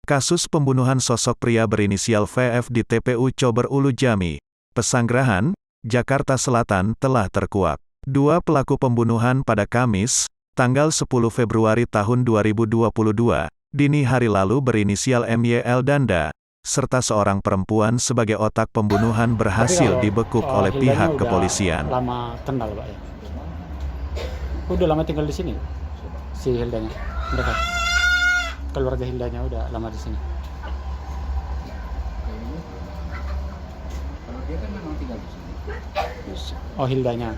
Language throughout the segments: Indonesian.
Kasus pembunuhan sosok pria berinisial VF di TPU Cober Ulu Jami, Pesanggerahan, Jakarta Selatan telah terkuak. Dua pelaku pembunuhan pada Kamis, tanggal 10 Februari tahun 2022, dini hari lalu berinisial MYL Danda, serta seorang perempuan sebagai otak pembunuhan berhasil dibekuk oleh pihak kepolisian. Lama kenal Pak ya? Udah lama tinggal di sini si Hildanya? Mereka? Keluarga Hildanya udah lama di sini? Kalau dia kan memang tinggal di sini. Oh Hildanya?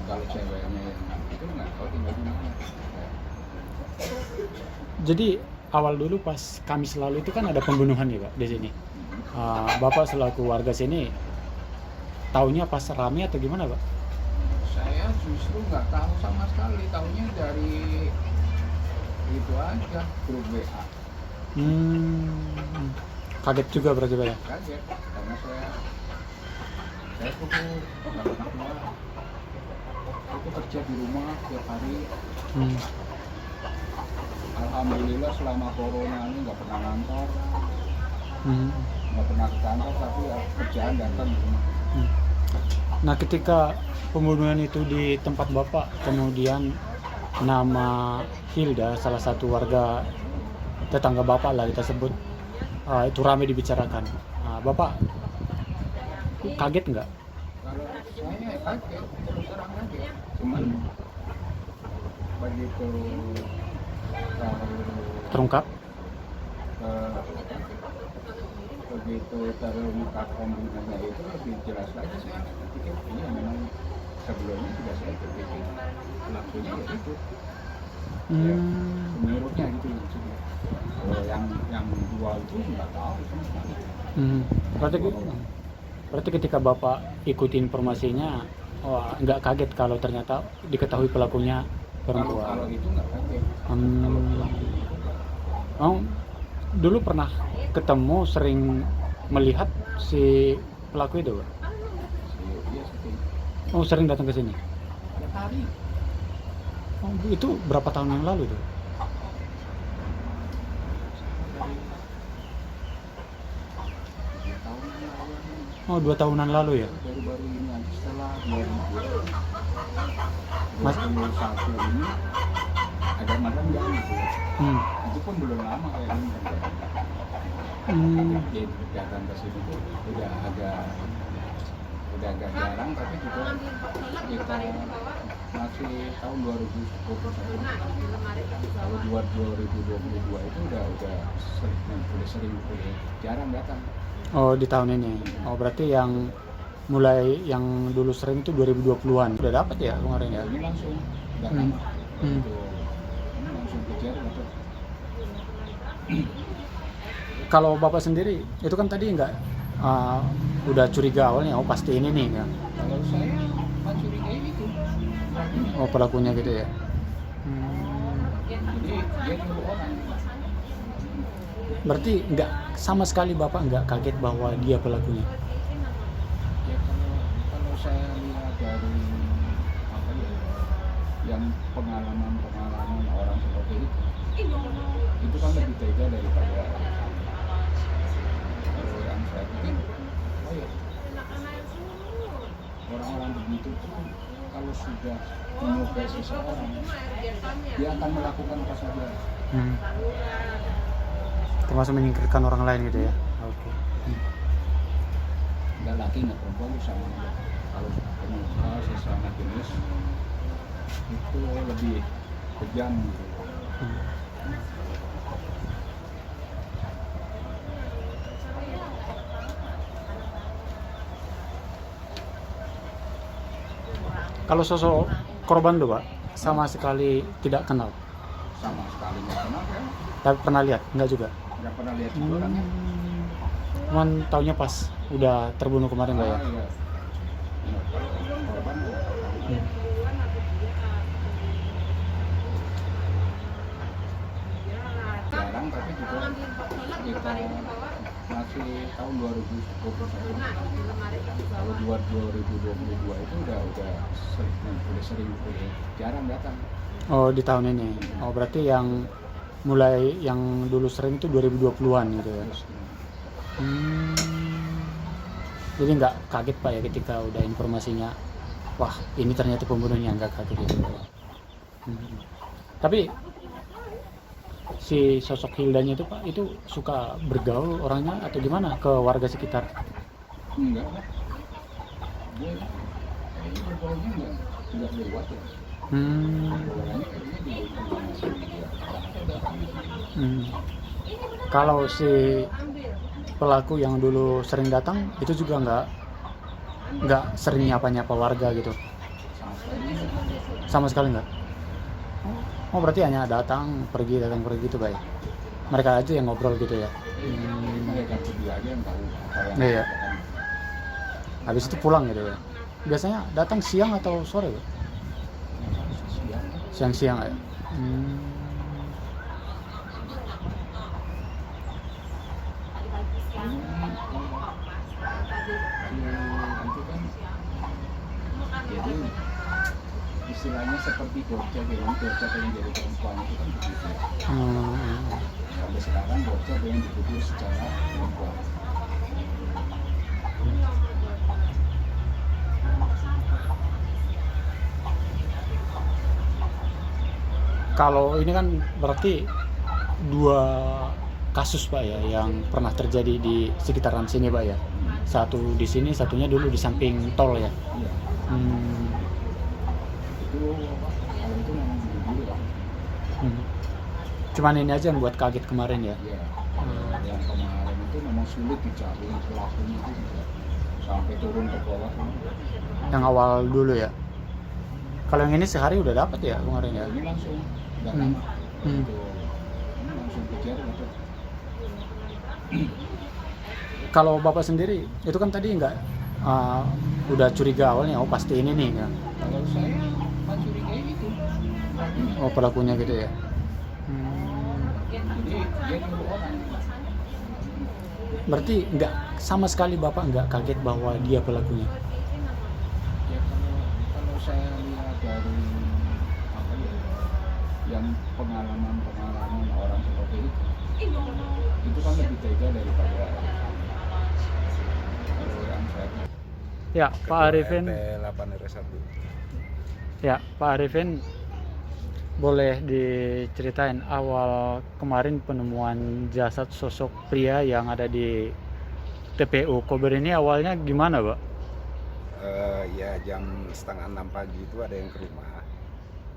Kalau ceweknya yang itu nggak tahu tinggal di mana. Jadi awal dulu pas Kamis lalu itu kan ada pembunuhan ya Pak di sini. Bapak selaku warga sini taunya pas rame atau gimana Pak? Saya justru nggak tahu sama sekali, tahunya dari itu aja, grup WA. Kaget juga berarti Pak ya? Kaget, karena saya tuh nggak pernah keluar. Aku kerja di rumah tiap hari. Alhamdulillah selama corona ini nggak pernah kantor, nggak pernah ke kantor, tapi ya kerjaan datang di rumah. Nah ketika pembunuhan itu di tempat Bapak, kemudian nama Hilda, salah satu warga tetangga Bapak lah kita sebut, itu ramai dibicarakan. Bapak kaget nggak? Kalau saya kaget, terus terang kaget. Cuman begitu Terungkap? begitu terungkap pembunuhannya itu lebih jelas lagi. Saya pikir iya memang sebelumnya juga saya berpikir pelakunya ya itu. Ya, menurutnya gitu maksudnya. Kalau yang dua itu nggak tahu sama sekali. Berarti ketika Bapak ikuti informasinya, nggak kaget kalau ternyata diketahui pelakunya perempuan? Kalau itu nggak kaget. Dulu pernah ketemu, sering melihat si pelaku itu Pak? Iya sih. Sering datang ke sini? Ya hari. Itu berapa tahun yang lalu tuh? Tahun 2 tahunan lalu ya? baru-baru ini aja setelah 2021 Mas, ini ada makan jam gitu. Itu pun belum lama kayak ini kan. Jadi datang ke sini tuh udah agak jarang, tapi juga kita masih tahun 2021. Kalau 2022 itu udah sering jarang datang. di tahun ini. Berarti yang mulai yang dulu sering itu 2020-an. Udah dapat ya kemarin ya? Ini langsung nggak lama. Ini langsung kejar dapat. Kalau Bapak sendiri itu kan tadi nggak udah curiga awalnya, pasti ini nih kan? Kalau saya nggak curiga itu. Pelakunya gitu ya? Jadi dia nyuruh orang. Berarti nggak sama sekali Bapak nggak kaget bahwa dia pelakunya? Ya kalau saya lihat dari apa ya, yang pengalaman orang seperti itu kan lebih tega daripada kalau yang saya pikir. Oh ya, orang-orang begitu tuh kalau sudah menyukai seseorang, dia akan melakukan apa saja. Termasuk menyingkirkan orang lain gitu ya? Oke. Nggak laki nggak perempuan itu sama aja. Kalau pengusaha sesama jenis itu lebih kejam gitu. Kalau sosok korban tuh Pak, sama sekali tidak kenal? Sama sekali nggak kenal kan? Tapi pernah lihat? Enggak juga? Nggak pernah lihat juga orangnya. Cuman taunya pas udah terbunuh kemarin Pak ya? Iya. Korban nggak tahu. Jarang, tapi juga kita masih tahun 2021. Kalau 2022 itu udah sering jarang datang. Di tahun ini. Berarti yang mulai yang dulu sering itu 2020-an gitu ya. Terus, Jadi nggak kaget Pak ya ketika udah informasinya, wah ini ternyata pembunuhnya, nggak kaget gitu. Tapi si sosok Hildanya itu Pak, itu suka bergaul orangnya atau gimana ke warga sekitar? enggak lah. Dia kayaknya kontrolnya enggak lewat ya. Orangnya kayaknya di informasi dia datang gitu. Kalau si pelaku yang dulu sering datang itu juga nggak sering nyapa warga gitu, sama sekali nggak. Oh berarti hanya datang pergi gitu Pak ya? Mereka aja yang ngobrol gitu ya? Mereka berdua aja yang tahu apa yang Iya. akan Habis itu pulang gitu ya? Biasanya datang siang atau sore Pak? siang. Siang-siang ya? Itu kan jadi istilahnya seperti Dorce bilang Dorce pengen jadi perempuan itu kan begitu. Sampai sekarang Dorce pengen dituduh secara perempuan. Kalau ini kan berarti 2 kasus Pak ya yang pernah terjadi di sekitaran sini Pak ya. Satu di sini, satunya dulu di samping tol ya. Iya. Itu kalau itu memang dulu lah. Cuman ini aja yang buat kaget kemarin ya. Iya. Yang kemarin itu memang sulit dicari pelakunya itu juga. Sampai turun ke bawah. Yang awal dulu ya. Kalau yang ini sehari udah dapat ya kemarin ya. Ini langsung nggak lama. Ini langsung kejar gitu. Kalau Bapak sendiri itu kan tadi nggak udah curiga awalnya, oh pasti ini nih kan. Kalau saya mencurigai itu pelakunya. Oh pelakunya gitu ya. Jadi dia nyuruh orang. Berarti nggak sama sekali Bapak nggak kaget bahwa dia pelakunya. Ya kalau saya lihat dari apa ya, yang pengalaman orang seperti itu kan lebih tega daripada kalau yang saya. Ya Pak Arifin. RT 8 RW 1. Ya Pak Arifin, boleh diceritain awal kemarin penemuan jasad sosok pria yang ada di TPU Kober ini awalnya gimana Pak? Ya jam 5:30 pagi itu ada yang ke rumah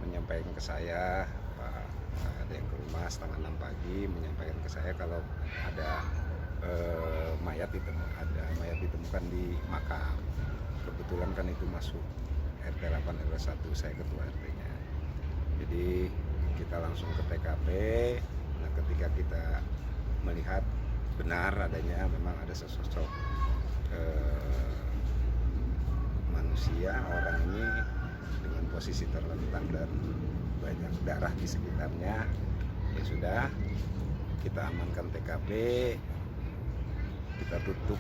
menyampaikan ke saya, Pak, ada yang ke rumah 5:30 pagi menyampaikan ke saya kalau ada mayat ditemukan di makam. Kebetulan kan itu masuk RT 8 RW 1, saya ketua RT-nya. Jadi kita langsung ke TKP. Nah, ketika kita melihat benar adanya memang ada sesosok manusia, orang ini dengan posisi terlentang dan banyak darah di sekitarnya. Ya sudah, kita amankan TKP, kita tutup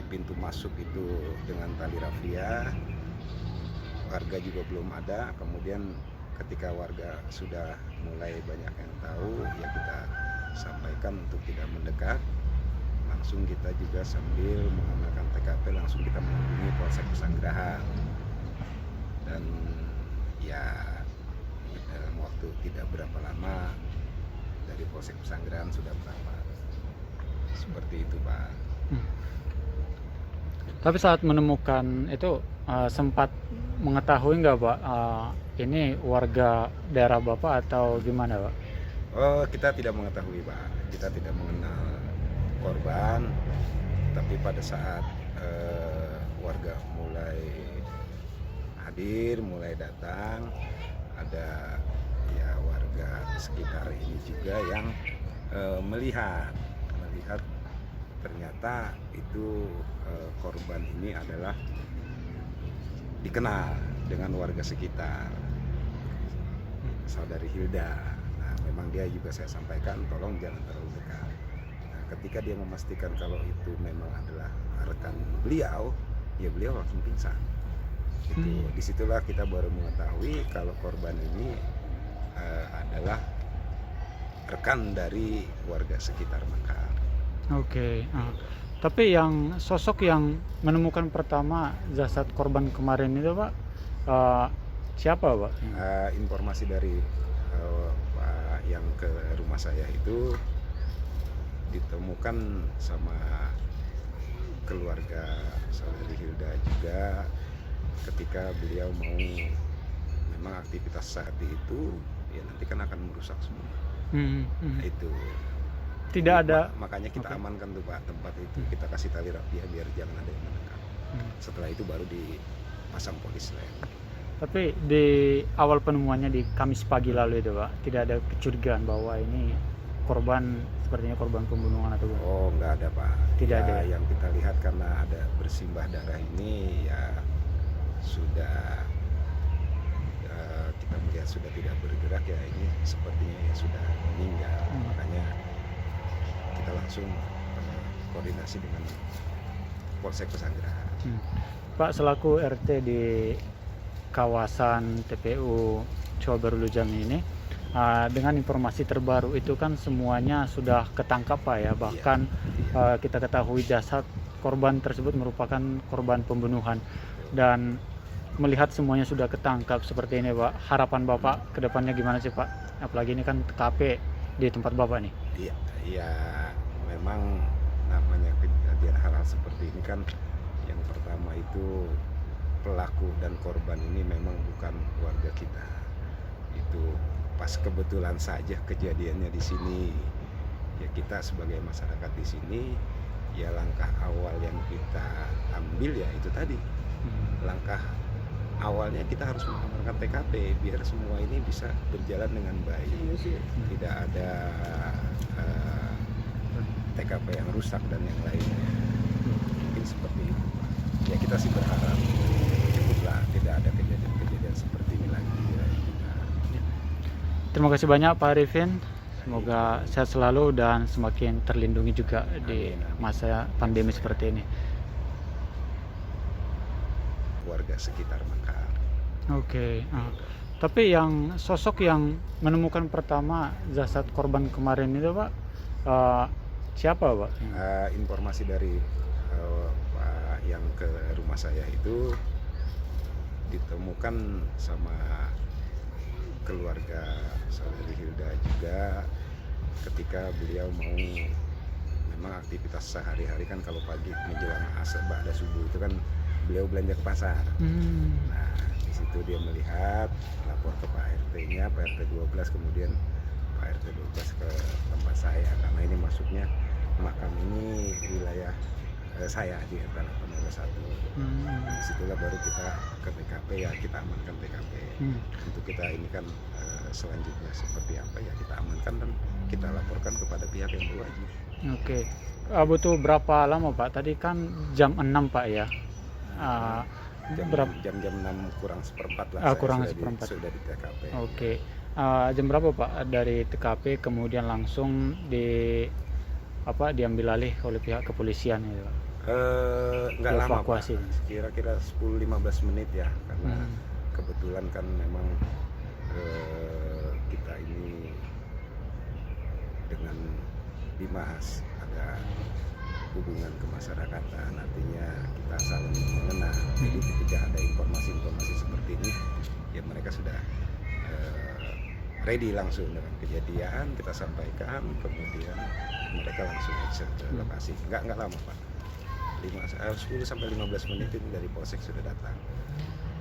pintu masuk itu dengan tali rafia. Warga juga belum ada. Kemudian ketika warga sudah mulai banyak yang tahu, ya kita sampaikan untuk tidak mendekat. Langsung kita juga sambil mengamankan TKP langsung kita menghubungi Polsek Pesanggerahan. Dan ya dalam waktu tidak berapa lama dari Polsek Pesanggerahan sudah berapa. Seperti itu Pak. Tapi saat menemukan itu sempat mengetahui nggak Pak ini warga daerah Bapak atau gimana Pak? Oh, kita tidak mengetahui Pak, kita tidak mengenal korban. Tapi pada saat warga mulai hadir, mulai datang, ada ya warga sekitar ini juga yang melihat ternyata itu korban ini adalah dikenal dengan warga sekitar, saudari Hilda. Nah, memang dia juga saya sampaikan tolong jangan terlalu dekat. Nah, ketika dia memastikan kalau itu memang adalah rekan beliau, ya beliau langsung pingsan. Itu disitulah kita baru mengetahui kalau korban ini adalah rekan dari warga sekitar Mekar. Oke. Tapi yang sosok yang menemukan pertama jasad korban kemarin itu Pak, siapa Pak? Informasi dari Pak yang ke rumah saya itu ditemukan sama keluarga saudari Hilda juga ketika beliau mau memang aktivitas saat itu ya nanti kan akan merusak semua. Itu Tidak ada. makanya kita Oke. amankan tuh Pak tempat itu, kita kasih tali rapiah biar jangan ada yang mendekat. Setelah itu baru dipasang polis lain. Tapi di awal penemuannya di Kamis pagi lalu itu Pak, tidak ada kecurigaan bahwa ini korban, sepertinya korban pembunuhan atau bukan? Oh nggak ada Pak. Tidak Ya, ada. yang kita lihat karena ada bersimbah darah ini ya sudah kita melihat sudah tidak bergerak ya ini sepertinya ya sudah meninggal. Makanya kita langsung koordinasi dengan Polsek Pesanggerahan. Pak, selaku RT di kawasan TPU Cobar Ulu Jami ini, dengan informasi terbaru itu kan semuanya sudah ketangkap Pak ya, bahkan kita ketahui jasad korban tersebut merupakan korban pembunuhan. Dan melihat semuanya sudah ketangkap seperti ini Pak, harapan Bapak ke depannya gimana sih Pak? Apalagi ini kan TKP di tempat Bapak nih. Iya, ya memang namanya kejadian hal-hal seperti ini kan yang pertama itu pelaku dan korban ini memang bukan warga kita. Itu pas kebetulan saja kejadiannya di sini. Ya kita sebagai masyarakat di sini ya langkah awal yang kita ambil ya itu tadi. Langkah awalnya kita harus mengamankan TKP biar semua ini bisa berjalan dengan baik. Tidak ada TKP yang rusak dan yang lainnya. Mungkin seperti itu Pak. Ya kita sih berharap cukuplah tidak ada kejadian-kejadian seperti ini lagi ya. Terima kasih banyak Pak Arifin. Semoga sehat selalu dan semakin terlindungi juga di masa pandemi seperti ini. Warga sekitar Mekar. Oke. Tapi yang sosok yang menemukan pertama jasad korban kemarin itu Pak, siapa Pak? Informasi dari Pak yang ke rumah saya itu ditemukan sama keluarga saudari Hilda juga ketika beliau mau memang aktivitas sehari-hari kan kalau pagi menjelang asar ba'da subuh itu kan beliau belanja ke pasar. Nah di situ dia melihat lapor ke Pak RT-nya, Pak RT 12 kemudian Pak RT 12 ke tempat saya karena ini masuknya makam ini wilayah saya di RT 801. Disitulah baru kita ke TKP ya kita amankan TKP. Untuk kita ini kan selanjutnya seperti apa ya kita amankan dan kita laporkan kepada pihak yang berwajib. Oke. Butuh berapa lama Pak? Tadi kan jam 6 Pak ya. Jam 6 kurang seperempat lah. Kurang saya seperempat. sudah di TKP. Oke. Jam berapa Pak dari TKP kemudian langsung diambil alih oleh pihak kepolisian itu Pak? Nggak lama Pak. Evakuasi. Kira-kira 10-15 menit ya karena kebetulan kan memang kita ini dengan Dimas ada hubungan kemasyarakatan, artinya kita saling mengenal. Jadi ketika ada informasi-informasi seperti ini ya mereka sudah ready langsung dengan kejadian kita sampaikan, kemudian mereka langsung exit ke lokasi. Nggak lama Pak, 10-15 menit ini dari Polsek sudah datang.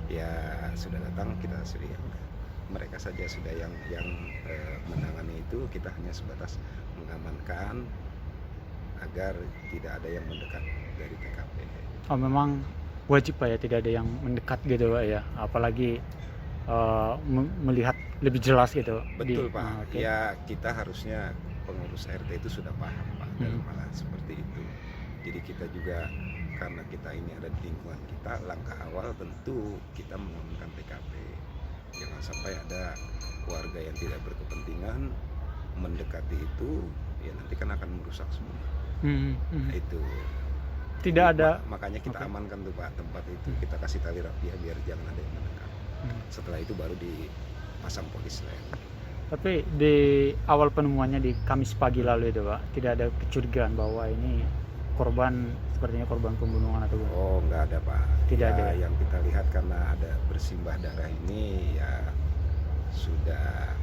Ya sudah datang, kita sudah mereka saja sudah yang menangani itu, kita hanya sebatas mengamankan agar tidak ada yang mendekat dari TKP. Oh memang wajib Pak ya, tidak ada yang mendekat gitu Pak ya, apalagi melihat lebih jelas gitu. Betul Pak. Okay. Ya kita harusnya pengurus RT itu sudah paham Pak dalam hal seperti itu. Jadi kita juga karena kita ini ada di lingkungan kita, langkah awal tentu kita mengamankan TKP. Jangan sampai ada warga yang tidak berkepentingan mendekati itu, ya nanti kan akan merusak semua. Itu. Tidak ada. Makanya kita amankan tuh Pak tempat itu, kita kasih tali rapiah biar jangan ada yang mendekat. Setelah itu baru dipasang polis lain. Tapi di awal penemuannya di Kamis pagi lalu itu Pak, tidak ada kecurigaan bahwa ini korban, sepertinya korban pembunuhan atau bukan? Oh, nggak ada Pak. Tidak ada ya? Yang kita lihat karena ada bersimbah darah ini ya sudah